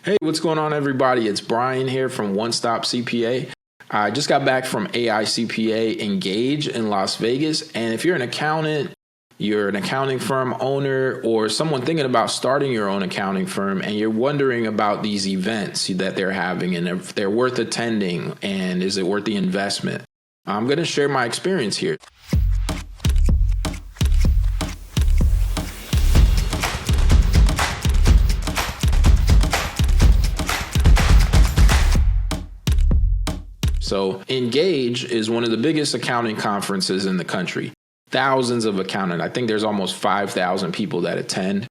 Hey, what's going on, everybody? It's Brian here from One Stop CPA. I just got back from AICPA ENGAGE in Las Vegas. And if you're an accountant, you're an accounting firm owner, or someone thinking about starting your own accounting firm, and you're wondering about these events that they're having and if they're worth attending and is it worth the investment, I'm going to share my experience here. So ENGAGE is one of the biggest accounting conferences in the country. Thousands of accountants. I think there's almost 5,000 people that attend.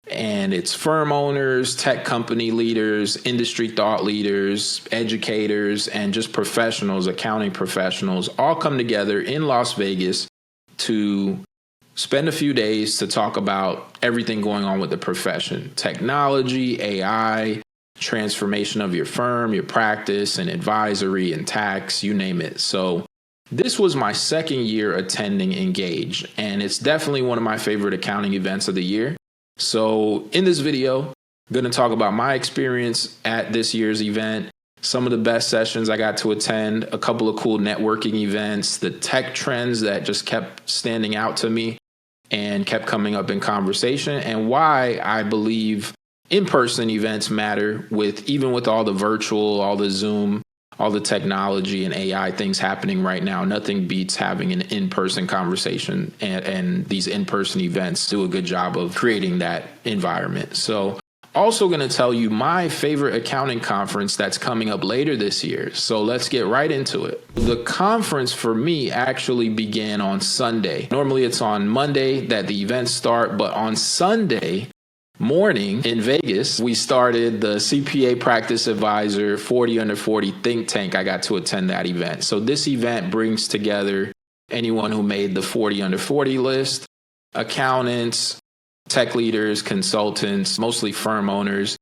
And it's firm owners, tech company leaders, industry thought leaders, educators, and just professionals, accounting professionals, all come together in Las Vegas to spend a few days to talk about everything going on with the profession: technology, AI, transformation of your firm, your practice, and advisory and tax, you name it. So this was my second year attending ENGAGE, and it's definitely one of my favorite accounting events of the year. So in this video, I'm going to talk about my experience at this year's event, some of the best sessions I got to attend, a couple of cool networking events, the tech trends that just kept standing out to me and kept coming up in conversation, and why I believe in-person events matter, even with all the virtual, all the Zoom, all the technology and AI things happening right now. Nothing beats having an in-person conversation, and these in-person events do a good job of creating that environment. So also going to tell you my favorite accounting conference that's coming up later this year. So let's get right into it. The conference for me actually began on Sunday. Normally it's on Monday that the events start, but on Sunday morning in Vegas, we started the CPA Practice Advisor 40 Under 40 think tank. I got to attend that event. So this event brings together anyone who made the 40 Under 40 list, accountants, tech leaders, consultants, mostly firm owners,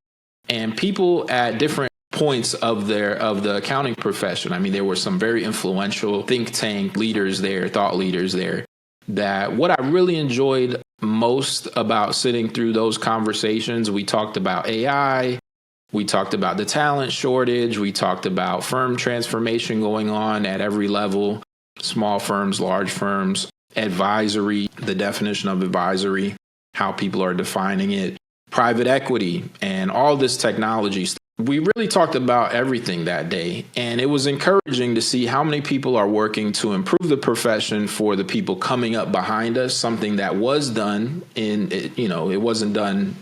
and people at different points of the accounting profession. I mean, there were some very influential think tank leaders there, thought leaders there. That what I really enjoyed most about sitting through those conversations, we talked about AI, we talked about the talent shortage, we talked about firm transformation going on at every level, small firms, large firms, advisory, the definition of advisory, how people are defining it, private equity, and all this technology stuff. We really talked about everything that day, and it was encouraging to see how many people are working to improve the profession for the people coming up behind us, something that was done it wasn't done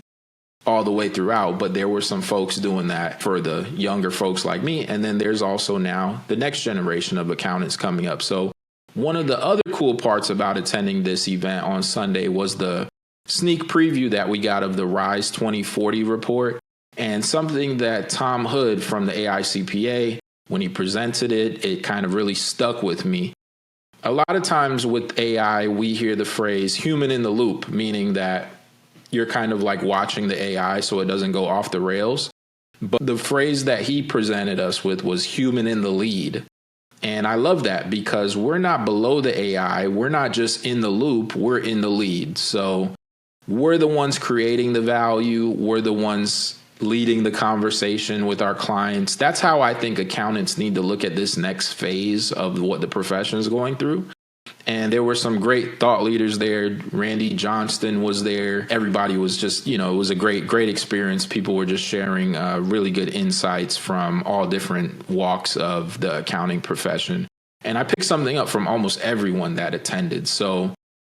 all the way throughout, but there were some folks doing that for the younger folks like me. And then there's also now the next generation of accountants coming up. So one of the other cool parts about attending this event on Sunday was the sneak preview that we got of the RISE 2040 report. And something that Tom Hood from the AICPA, when he presented it, it kind of really stuck with me. A lot of times with AI, we hear the phrase human in the loop, meaning that you're kind of like watching the AI so it doesn't go off the rails. But the phrase that he presented us with was human in the lead. And I love that because we're not below the AI. We're not just in the loop. We're in the lead. So we're the ones creating the value. We're the ones leading the conversation with our clients. That's how I think accountants need to look at this next phase of what the profession is going through. And there were some great thought leaders there. Randy Johnston was there. Everybody was just, it was a great experience. People were just sharing really good insights from all different walks of the accounting profession. And I picked something up from almost everyone that attended. So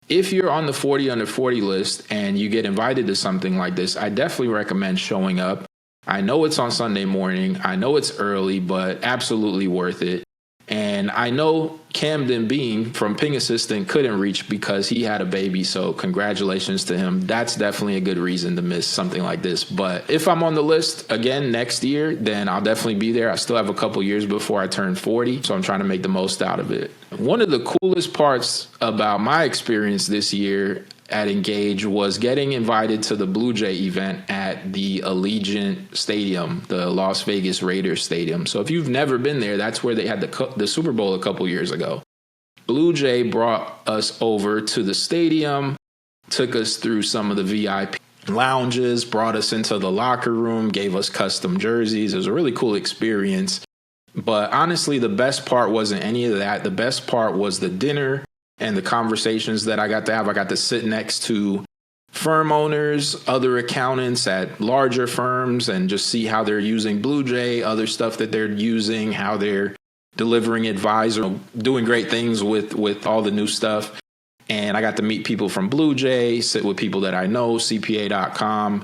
if you're on the 40 Under 40 list and you get invited to something like this, I definitely recommend showing up. I know it's on Sunday morning. I know it's early, but absolutely worth it. And I know Camden Bean from Ping Assistant couldn't reach because he had a baby. So congratulations to him. That's definitely a good reason to miss something like this. But if I'm on the list again next year, then I'll definitely be there. I still have a couple years before I turn 40. So I'm trying to make the most out of it. One of the coolest parts about my experience this year at ENGAGE was getting invited to the Blue Jay event at the Allegiant Stadium, the Las Vegas Raiders Stadium. So if you've never been there, that's where they had the Super Bowl a couple years ago. Blue Jay brought us over to the stadium, took us through some of the VIP lounges, brought us into the locker room, gave us custom jerseys. It was a really cool experience. But honestly, the best part wasn't any of that. The best part was the dinner and the conversations that I got to have. I got to sit next to firm owners, other accountants at larger firms, and just see how they're using BlueJay, other stuff that they're using, how they're delivering advisor, doing great things with all the new stuff. And I got to meet people from BlueJay, sit with people that I know, CPA.com.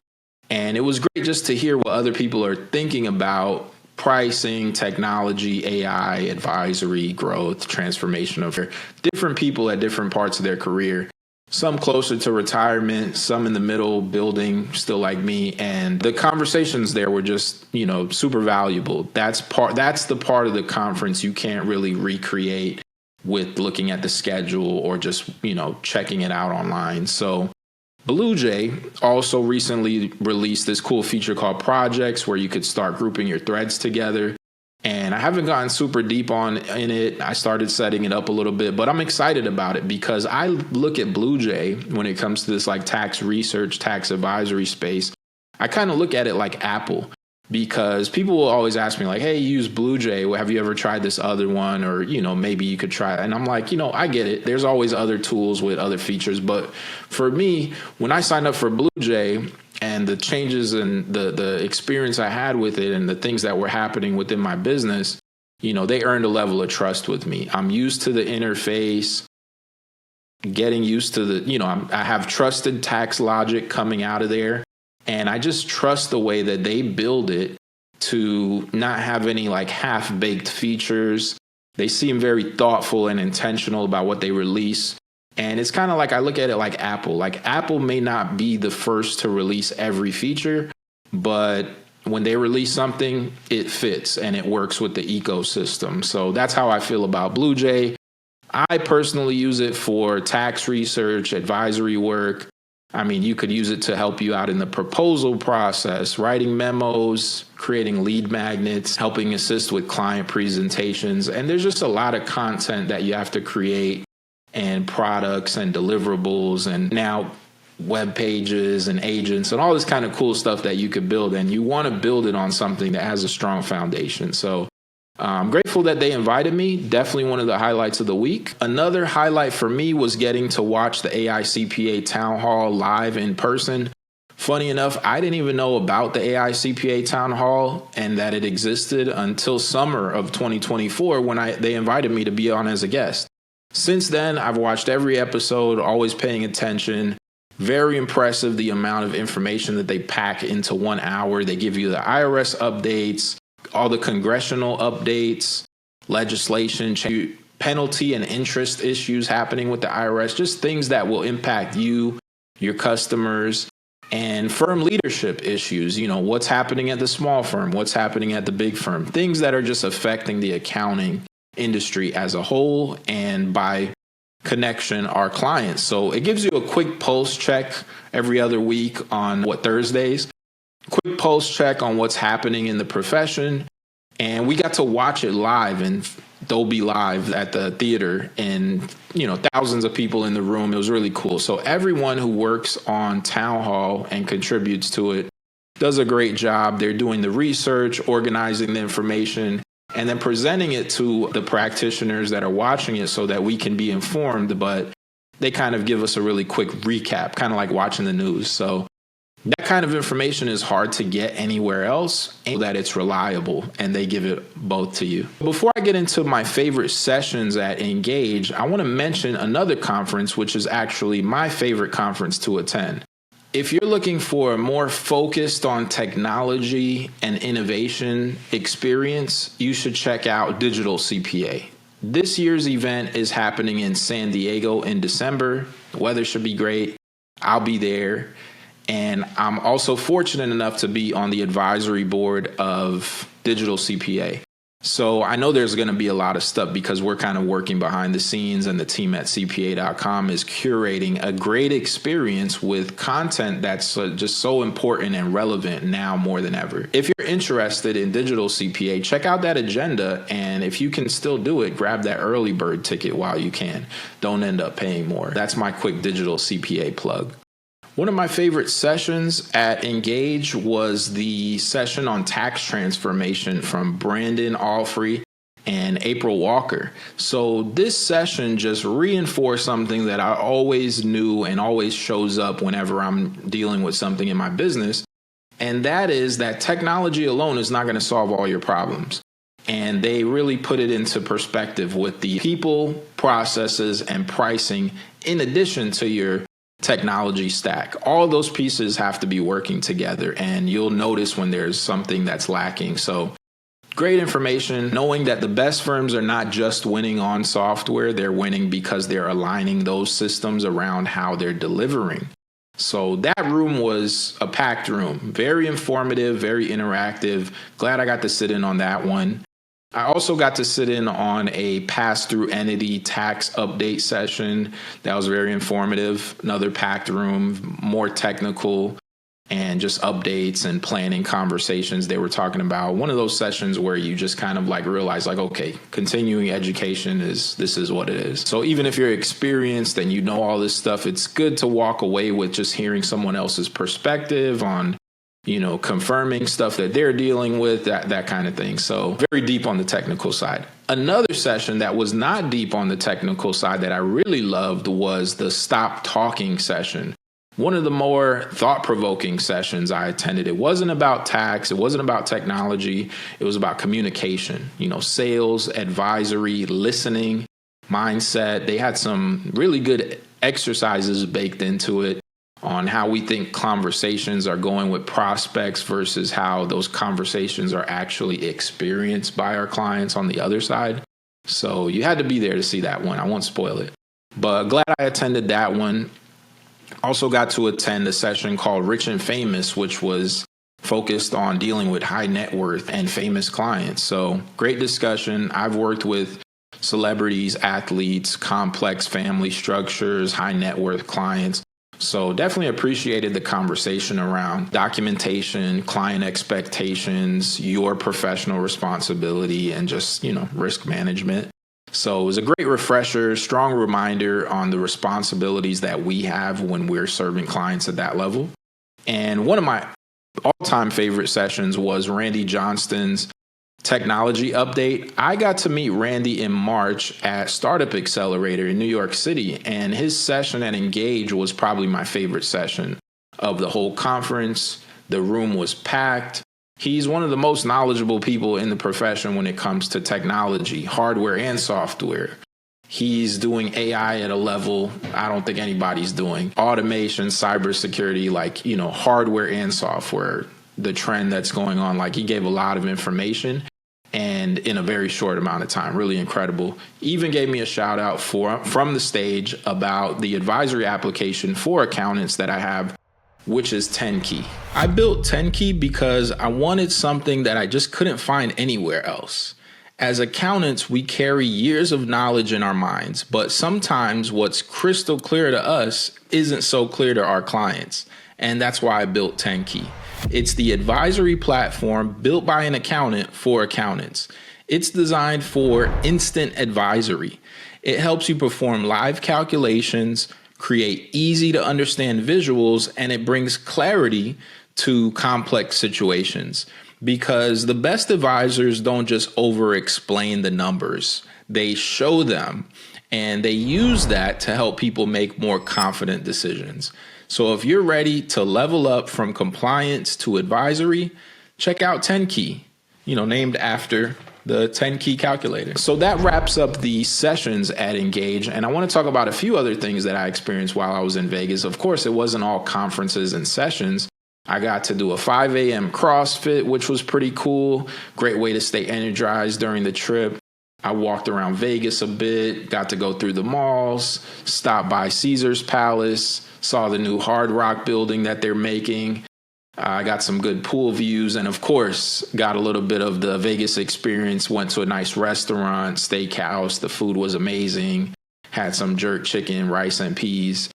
And it was great just to hear what other people are thinking about pricing, technology, AI, advisory, growth, transformation of different people at different parts of their career. Some closer to retirement, some in the middle, building, still like me. And the conversations there were just, super valuable. That's the part of the conference you can't really recreate with looking at the schedule or just, checking it out online. So BlueJay also recently released this cool feature called Projects, where you could start grouping your threads together. And I haven't gotten super deep in it. I started setting it up a little bit, but I'm excited about it because I look at BlueJay when it comes to this like tax research, tax advisory space. I kind of look at it like Apple, because people will always ask me like, hey, you use BlueJay. Have you ever tried this other one? Or, maybe you could try it. And I'm like, I get it. There's always other tools with other features. But for me, when I signed up for BlueJay, and the changes and the experience I had with it and the things that were happening within my business, they earned a level of trust with me. I'm used to the interface, getting used to I have trusted tax logic coming out of there. And I just trust the way that they build it to not have any like half-baked features. They seem very thoughtful and intentional about what they release. And it's kind of like I look at it like Apple. Like Apple may not be the first to release every feature, but when they release something, it fits and it works with the ecosystem. So that's how I feel about BlueJay. I personally use it for tax research, advisory work. I mean, you could use it to help you out in the proposal process, writing memos, creating lead magnets, helping assist with client presentations. And there's just a lot of content that you have to create, and products and deliverables, and now web pages and agents and all this kind of cool stuff that you could build. And you want to build it on something that has a strong foundation. So I'm grateful that they invited me. Definitely one of the highlights of the week. Another highlight for me was getting to watch the AICPA town hall live in person. Funny enough, I didn't even know about the AICPA town hall and that it existed until summer of 2024 when they invited me to be on as a guest. Since then, I've watched every episode, always paying attention. Very impressive, the amount of information that they pack into 1 hour. They give you the IRS updates, all the congressional updates, legislation, penalty and interest issues happening with the IRS, just things that will impact you, your customers, and firm leadership issues. What's happening at the small firm, what's happening at the big firm, things that are just affecting the accounting industry as a whole, and by connection, our clients. So it gives you a quick pulse check every other week on Thursdays, quick pulse check on what's happening in the profession. And we got to watch it live in Dolby Live at the theater, and thousands of people in the room. It was really cool. So everyone who works on Town Hall and contributes to it does a great job. They're doing the research, organizing the information, and then presenting it to the practitioners that are watching it so that we can be informed. But they kind of give us a really quick recap, kind of like watching the news. So that kind of information is hard to get anywhere else, and that it's reliable, and they give it both to you. Before I get into my favorite sessions at Engage, I want to mention another conference, which is actually my favorite conference to attend. If you're looking for a more focused on technology and innovation experience, you should check out Digital CPA. This year's event is happening in San Diego in December. The weather should be great. I'll be there. And I'm also fortunate enough to be on the advisory board of Digital CPA. So I know there's going to be a lot of stuff because we're kind of working behind the scenes, and the team at CPA.com is curating a great experience with content that's just so important and relevant now more than ever. If you're interested in Digital CPA, check out that agenda. And if you can still do it, grab that early bird ticket while you can. Don't end up paying more. That's my quick Digital CPA plug. One of my favorite sessions at Engage was the session on tax transformation from Brandon Alfrey and April Walker. So this session just reinforced something that I always knew and always shows up whenever I'm dealing with something in my business. And that is that technology alone is not going to solve all your problems. And they really put it into perspective with the people, processes, and pricing in addition to your technology stack. All those pieces have to be working together, and you'll notice when there's something that's lacking. So great information, knowing that the best firms are not just winning on software, they're winning because they're aligning those systems around how they're delivering. So that room was a packed room, very informative, very interactive. Glad I got to sit in on that one. I also got to sit in on a pass-through entity tax update session. That was very informative. Another packed room, more technical, and just updates and planning conversations they were talking about. One of those sessions where you just kind of like realize like, okay, continuing education this is what it is. So even if you're experienced and you know all this stuff, it's good to walk away with just hearing someone else's perspective on, confirming stuff that they're dealing with, that kind of thing. So very deep on the technical side. Another session that was not deep on the technical side that I really loved was the Stop Talking session. One of the more thought-provoking sessions I attended. It wasn't about tax. It wasn't about technology. It was about communication, sales, advisory, listening, mindset. They had some really good exercises baked into it on how we think conversations are going with prospects versus how those conversations are actually experienced by our clients on the other side. So you had to be there to see that one. I won't spoil it, but glad I attended that one. Also got to attend a session called Rich and Famous, which was focused on dealing with high net worth and famous clients. So great discussion. I've worked with celebrities, athletes, complex family structures, high net worth clients. So definitely appreciated the conversation around documentation, client expectations, your professional responsibility, and just, risk management. So it was a great refresher, strong reminder on the responsibilities that we have when we're serving clients at that level. And one of my all-time favorite sessions was Randy Johnston's technology update. I got to meet Randy in March at Startup Accelerator in New York City, and his session at Engage was probably my favorite session of the whole conference. The room was packed. He's one of the most knowledgeable people in the profession when it comes to technology, hardware and software. He's doing AI at a level I don't think anybody's doing. Automation, cybersecurity, hardware and software, the trend that's going on. He gave a lot of information and in a very short amount of time. Really incredible. Even gave me a shout out from the stage about the advisory application for accountants that I have, which is 10Key. I built 10Key because I wanted something that I just couldn't find anywhere else. As accountants, we carry years of knowledge in our minds, but sometimes what's crystal clear to us isn't so clear to our clients. And that's why I built 10Key. It's the advisory platform built by an accountant for accountants. It's designed for instant advisory. It helps you perform live calculations, create easy to understand visuals, and it brings clarity to complex situations. Because the best advisors don't just over explain the numbers, they show them, and they use that to help people make more confident decisions. So if you're ready to level up from compliance to advisory, check out 10Key, named after the 10Key calculator. So that wraps up the sessions at Engage. And I want to talk about a few other things that I experienced while I was in Vegas. Of course, it wasn't all conferences and sessions. I got to do a 5 a.m. CrossFit, which was pretty cool. Great way to stay energized during the trip. I walked around Vegas a bit, got to go through the malls, stopped by Caesar's Palace, saw the new Hard Rock building that they're making. I got some good pool views and, of course, got a little bit of the Vegas experience. Went to a nice restaurant, steakhouse. The food was amazing. Had some jerk chicken, rice and peas.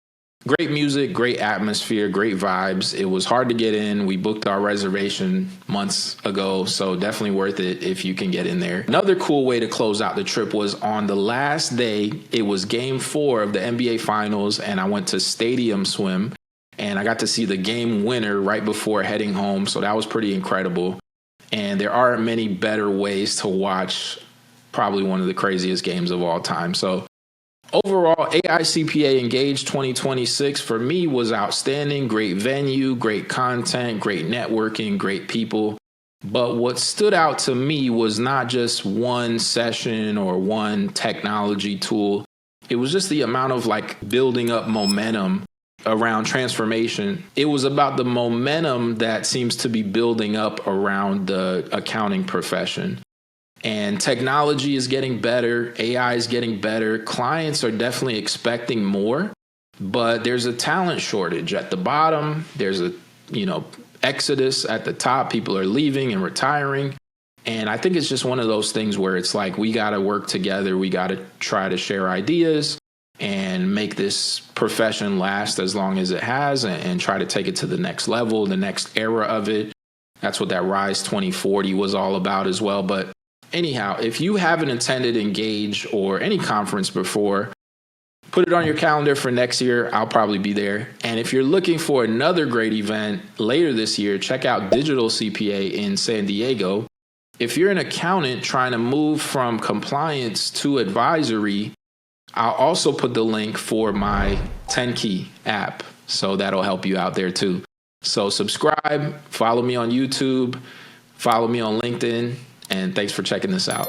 Great music, great atmosphere, great vibes. It was hard to get in. We booked our reservation months ago, so definitely worth it if you can get in there. Another cool way to close out the trip was on the last day. It was game 4 of the NBA Finals, and I went to Stadium Swim. and I got to see the game winner right before heading home. So that was pretty incredible. And there aren't many better ways to watch probably one of the craziest games of all time. So overall, AICPA Engage 2026 for me was outstanding. Great venue, great content, great networking, great people. But what stood out to me was not just one session or one technology tool. It was just the amount of like building up momentum around transformation. It was about the momentum that seems to be building up around the accounting profession. And technology is getting better. AI is getting better. Clients are definitely expecting more, but there's a talent shortage at the bottom. There's a, exodus at the top. People are leaving and retiring. And I think it's just one of those things where it's like, we got to work together. We got to try to share ideas and make this profession last as long as it has, and try to take it to the next level, the next era of it. That's what that Rise 2040 was all about as well. But anyhow, if you haven't attended Engage or any conference before, put it on your calendar for next year. I'll probably be there. And if you're looking for another great event later this year, check out Digital CPA in San Diego. If you're an accountant trying to move from compliance to advisory, I'll also put the link for my 10 Key app. So that'll help you out there too. So subscribe, follow me on YouTube, follow me on LinkedIn, and thanks for checking this out.